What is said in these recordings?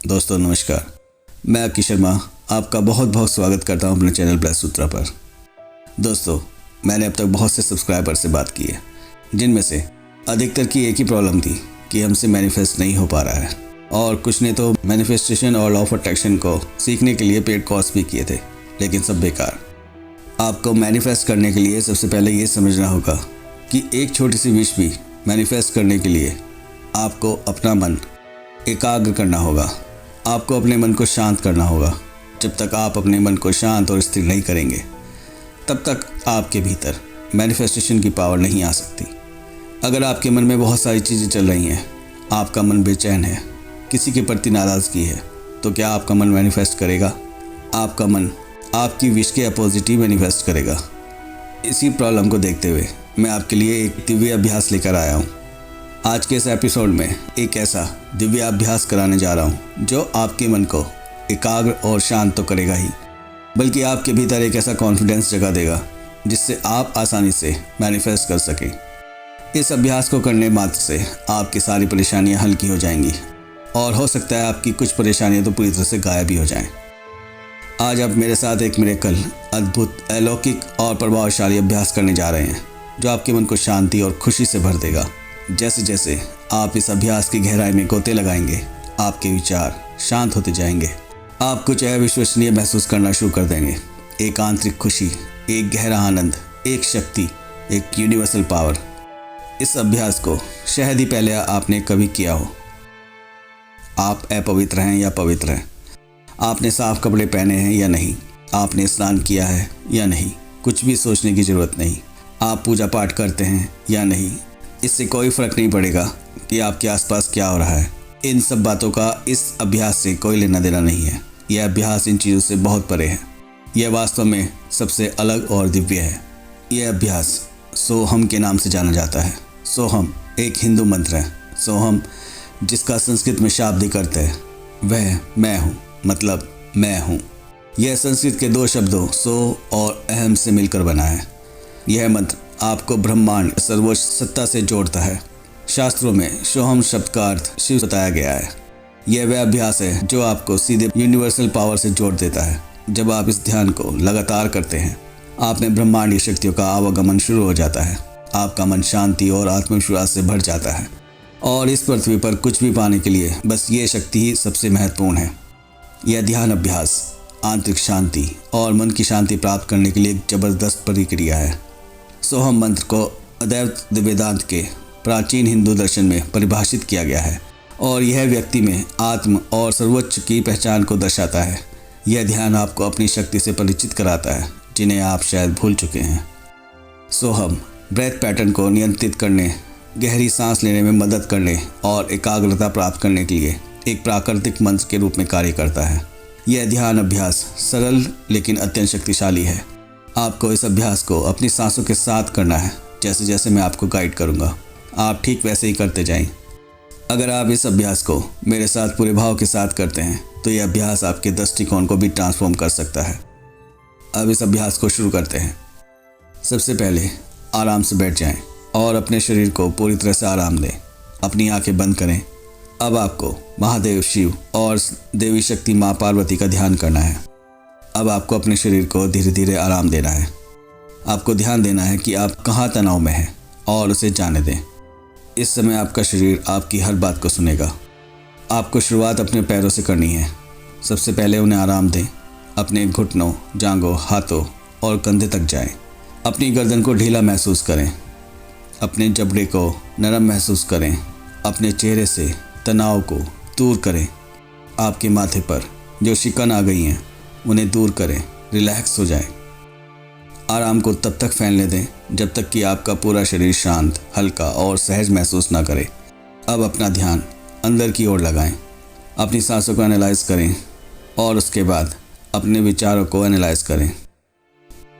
दोस्तों नमस्कार। मैं अकी शर्मा आपका बहुत बहुत स्वागत करता हूं अपने चैनल ब्लैक सूत्रा पर। दोस्तों, मैंने अब तक बहुत से सब्सक्राइबर से बात की है, जिनमें से अधिकतर की एक ही प्रॉब्लम थी कि हमसे मैनिफेस्ट नहीं हो पा रहा है, और कुछ ने तो मैनिफेस्टेशन और लॉ ऑफ अट्रैक्शन को सीखने के लिए पेड कोर्स भी किए थे, लेकिन सब बेकार। आपको मैनिफेस्ट करने के लिए सबसे पहले ये समझना होगा कि एक छोटी सी विश भी मैनिफेस्ट करने के लिए आपको अपना मन एकाग्र करना होगा। आपको अपने मन को शांत करना होगा। जब तक आप अपने मन को शांत और स्थिर नहीं करेंगे, तब तक आपके भीतर मैनिफेस्टेशन की पावर नहीं आ सकती। अगर आपके मन में बहुत सारी चीज़ें चल रही हैं, आपका मन बेचैन है, किसी के प्रति नाराज़गी है, तो क्या आपका मन मैनिफेस्ट करेगा? आपका मन आपकी विश के अपोजिट ही मैनिफेस्ट करेगा। इसी प्रॉब्लम को देखते हुए मैं आपके लिए एक दिव्य अभ्यास लेकर आया हूँ। आज के इस एपिसोड में एक ऐसा दिव्य अभ्यास कराने जा रहा हूँ जो आपके मन को एकाग्र और शांत तो करेगा ही, बल्कि आपके भीतर एक ऐसा कॉन्फिडेंस जगा देगा जिससे आप आसानी से मैनिफेस्ट कर सकें। इस अभ्यास को करने मात्र से आपकी सारी परेशानियाँ हल्की हो जाएंगी, और हो सकता है आपकी कुछ परेशानियाँ तो पूरी तरह से गायब ही हो जाएं। आज आप मेरे साथ एक मिरेकल, अद्भुत, अलौकिक और प्रभावशाली अभ्यास करने जा रहे हैं जो आपके मन को शांति और खुशी से भर देगा। जैसे जैसे आप इस अभ्यास की गहराई में गोते लगाएंगे, आपके विचार शांत होते जाएंगे। आप कुछ अविश्वसनीय महसूस करना शुरू कर देंगे। एक आंतरिक खुशी, एक गहरा आनंद, एक शक्ति, एक यूनिवर्सल पावर। इस अभ्यास को शायद ही पहले आपने कभी किया हो। आप अपवित्र हैं या पवित्र हैं, आपने साफ कपड़े पहने हैं या नहीं, आपने स्नान किया है या नहीं, कुछ भी सोचने की ज़रूरत नहीं। आप पूजा पाठ करते हैं या नहीं, इससे कोई फ़र्क नहीं पड़ेगा कि आपके आसपास क्या हो रहा है। इन सब बातों का इस अभ्यास से कोई लेना देना नहीं है। यह अभ्यास इन चीज़ों से बहुत परे है। यह वास्तव में सबसे अलग और दिव्य है। यह अभ्यास सोहम के नाम से जाना जाता है। सोहम एक हिंदू मंत्र है। सोहम, जिसका संस्कृत में शाब्दिक अर्थ है वह मैं हूँ, मतलब मैं हूँ। यह संस्कृत के दो शब्दों सो और अहम से मिलकर बना है। यह मंत्र आपको ब्रह्मांड सर्वोच्च सत्ता से जोड़ता है। शास्त्रों में सोहम शब्द का अर्थ शिव बताया गया है। यह वह अभ्यास है जो आपको सीधे यूनिवर्सल पावर से जोड़ देता है। जब आप इस ध्यान को लगातार करते हैं, आप में ब्रह्मांडीय शक्तियों का आवागमन शुरू हो जाता है। आपका मन शांति और आत्मविश्वास से भर जाता है, और इस पृथ्वी पर कुछ भी पाने के लिए बस ये शक्ति ही सबसे महत्वपूर्ण है। यह ध्यान अभ्यास आंतरिक शांति और मन की शांति प्राप्त करने के लिए एक जबरदस्त प्रक्रिया है। सोहम मंत्र को अद्वैत वेदांत के प्राचीन हिंदू दर्शन में परिभाषित किया गया है, और यह व्यक्ति में आत्म और सर्वोच्च की पहचान को दर्शाता है। यह ध्यान आपको अपनी शक्ति से परिचित कराता है, जिन्हें आप शायद भूल चुके हैं। सोहम ब्रेथ पैटर्न को नियंत्रित करने, गहरी सांस लेने में मदद करने और एकाग्रता प्राप्त करने के लिए एक प्राकृतिक मंत्र के रूप में कार्य करता है। यह ध्यान अभ्यास सरल लेकिन अत्यंत शक्तिशाली है। आपको इस अभ्यास को अपनी सांसों के साथ करना है। जैसे जैसे मैं आपको गाइड करूँगा, आप ठीक वैसे ही करते जाएं। अगर आप इस अभ्यास को मेरे साथ पूरे भाव के साथ करते हैं, तो यह अभ्यास आपके दृष्टिकोण को भी ट्रांसफॉर्म कर सकता है। अब इस अभ्यास को शुरू करते हैं। सबसे पहले आराम से बैठ जाएं और अपने शरीर को पूरी तरह से आराम दें। अपनी आंखें बंद करें। अब आपको महादेव शिव और देवी शक्ति माँ पार्वती का ध्यान करना है। अब आपको अपने शरीर को धीरे धीरे आराम देना है। आपको ध्यान देना है कि आप कहाँ तनाव में हैं और उसे जाने दें। इस समय आपका शरीर आपकी हर बात को सुनेगा। आपको शुरुआत अपने पैरों से करनी है। सबसे पहले उन्हें आराम दें। अपने घुटनों, जांघों, हाथों और कंधे तक जाएं। अपनी गर्दन को ढीला महसूस करें। अपने जबड़े को नरम महसूस करें। अपने चेहरे से तनाव को दूर करें। आपके माथे पर जो शिकन आ गई हैं उन्हें दूर करें। रिलैक्स हो जाएं। आराम को तब तक फैलने दें जब तक कि आपका पूरा शरीर शांत, हल्का और सहज महसूस ना करे। अब अपना ध्यान अंदर की ओर लगाएं। अपनी सांसों को एनालाइज करें, और उसके बाद अपने विचारों को एनालाइज करें।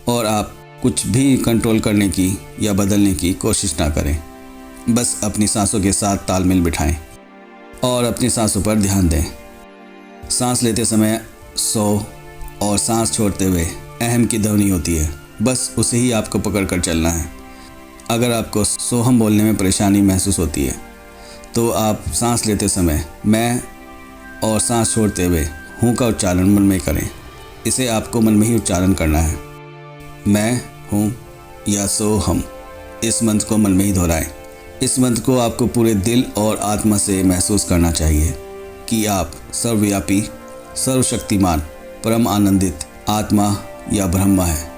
और आप कुछ भी कंट्रोल करने की या बदलने की कोशिश ना करें। बस अपनी सांसों के साथ तालमेल बिठाएं और अपनी सांसों पर ध्यान दें। सांस लेते समय सो और सांस छोड़ते हुए अहम की ध्वनि होती है, बस उसे ही आपको पकड़ कर चलना है। अगर आपको सोहम बोलने में परेशानी महसूस होती है, तो आप सांस लेते समय मैं और सांस छोड़ते हुए हूँ का उच्चारण मन में करें। इसे आपको मन में ही उच्चारण करना है। मैं हूँ या सो हम, इस मंत्र को मन में ही दोहराएं। इस मंत्र को आपको पूरे दिल और आत्मा से महसूस करना चाहिए कि आप सर्वव्यापी, सर्वशक्तिमान, परम आनंदित आत्मा या ब्रह्मा है।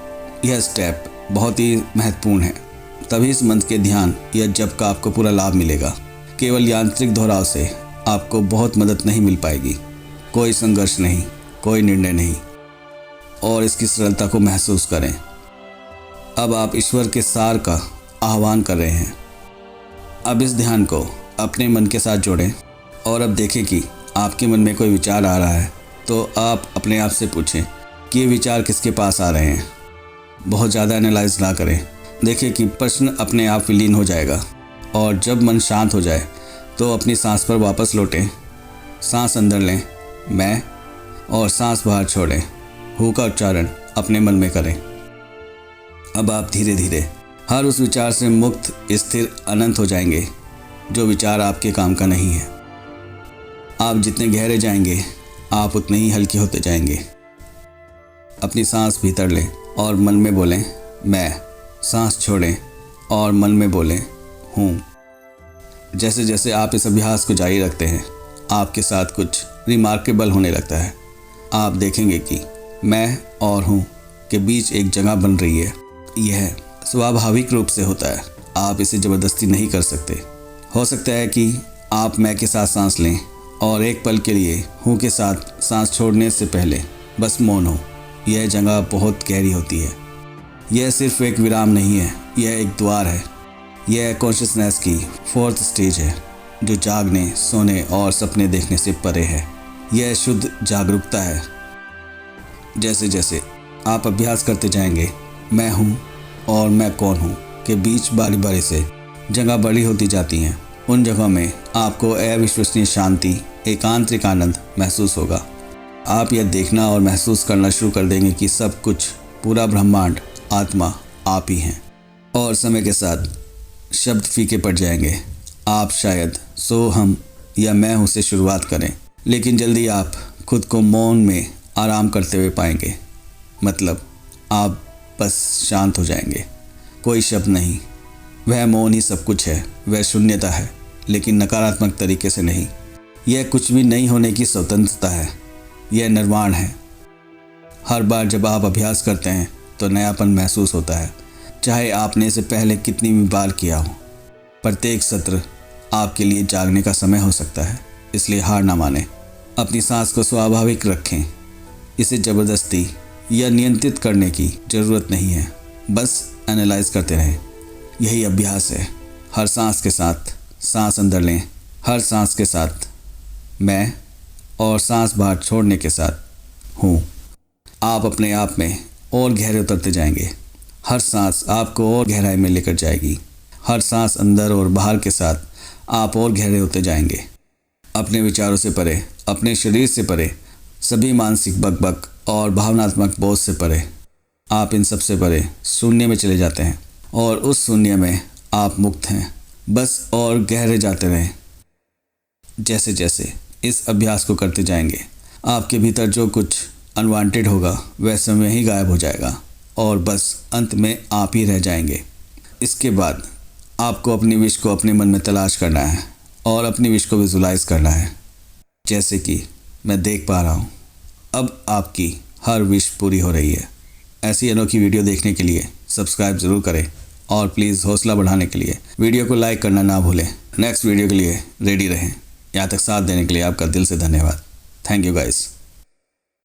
यह स्टेप बहुत ही महत्वपूर्ण है, तभी इस मंत्र के ध्यान या जप का आपको पूरा लाभ मिलेगा। केवल यांत्रिक दोहराव से आपको बहुत मदद नहीं मिल पाएगी। कोई संघर्ष नहीं, कोई निर्णय नहीं, और इसकी सरलता को महसूस करें। अब आप ईश्वर के सार का आह्वान कर रहे हैं। अब इस ध्यान को अपने मन के साथ जोड़ें और अब देखें कि आपके मन में कोई विचार आ रहा है तो आप अपने आप से पूछें कि ये विचार किसके पास आ रहे हैं। बहुत ज़्यादा एनालाइज ना करें। देखें कि प्रश्न अपने आप विलीन हो जाएगा और जब मन शांत हो जाए तो अपनी सांस पर वापस लौटें। सांस अंदर लें, मैं, और सांस बाहर छोड़ें। हु का उच्चारण अपने मन में करें। अब आप धीरे धीरे हर उस विचार से मुक्त, स्थिर, अनंत हो जाएंगे जो विचार आपके काम का नहीं है। आप जितने गहरे जाएंगे आप उतने ही हल्के होते जाएंगे। अपनी सांस भीतर लें और मन में बोलें मैं। सांस छोड़ें और मन में बोलें हूँ। जैसे जैसे आप इस अभ्यास को जारी रखते हैं आपके साथ कुछ रिमार्केबल होने लगता है। आप देखेंगे कि मैं और हूँ के बीच एक जगह बन रही है। यह स्वाभाविक रूप से होता है, आप इसे ज़बरदस्ती नहीं कर सकते। हो सकता है कि आप मैं के साथ सांस लें और एक पल के लिए हूँ के साथ सांस छोड़ने से पहले बस मौन हो। यह जगह बहुत गहरी होती है। यह सिर्फ एक विराम नहीं है, यह एक द्वार है। यह कॉन्शियसनेस की 4th स्टेज है जो जागने, सोने और सपने देखने से परे है। यह शुद्ध जागरूकता है। जैसे जैसे आप अभ्यास करते जाएंगे मैं हूँ और मैं कौन हूँ के बीच बारी बारी से जगह बड़ी होती जाती हैं। उन जगहों में आपको अविश्वसनीय शांति, एकांतरिक आनंद महसूस होगा। आप यह देखना और महसूस करना शुरू कर देंगे कि सब कुछ, पूरा ब्रह्मांड, आत्मा आप ही हैं। और समय के साथ शब्द फीके पड़ जाएंगे। आप शायद सो हम या मैं हूँ से शुरुआत करें, लेकिन जल्दी आप खुद को मौन में आराम करते हुए पाएंगे। मतलब आप बस शांत हो जाएंगे। कोई शब्द नहीं, वह मौन ही सब कुछ है। वह शून्यता है, लेकिन नकारात्मक तरीके से नहीं। यह कुछ भी नहीं होने की स्वतंत्रता है। यह निर्वाण है। हर बार जब आप अभ्यास करते हैं तो नयापन महसूस होता है, चाहे आपने इसे पहले कितनी भी बार किया हो। प्रत्येक सत्र आपके लिए जागने का समय हो सकता है, इसलिए हार ना मानें। अपनी सांस को स्वाभाविक रखें। इसे ज़बरदस्ती या नियंत्रित करने की ज़रूरत नहीं है, बस एनालाइज करते रहें। यही अभ्यास है। हर सांस के साथ सांस अंदर लें, हर सांस के साथ मैं, और सांस बाहर छोड़ने के साथ हूँ। आप अपने आप में और गहरे उतरते जाएंगे। हर सांस आपको और गहराई में लेकर जाएगी। हर सांस अंदर और बाहर के साथ आप और गहरे होते जाएंगे। अपने विचारों से परे, अपने शरीर से परे, सभी मानसिक बकबक और भावनात्मक बोझ से परे, आप इन सब से परे शून्य में चले जाते हैं और उस शून्य में आप मुक्त हैं। बस और गहरे जाते रहें। जैसे जैसे इस अभ्यास को करते जाएंगे आपके भीतर जो कुछ अनवांटेड होगा वह समय ही गायब हो जाएगा और बस अंत में आप ही रह जाएंगे। इसके बाद आपको अपनी विश को अपने मन में तलाश करना है और अपनी विश को विजुलाइज करना है। जैसे कि मैं देख पा रहा हूँ अब आपकी हर विश पूरी हो रही है। ऐसी अनोखी वीडियो देखने के लिए सब्सक्राइब ज़रूर करें और प्लीज़ हौसला बढ़ाने के लिए वीडियो को लाइक करना ना भूलें। नेक्स्ट वीडियो के लिए रेडी रहें। यहाँ तक साथ देने के लिए आपका दिल से धन्यवाद। Thank you guys.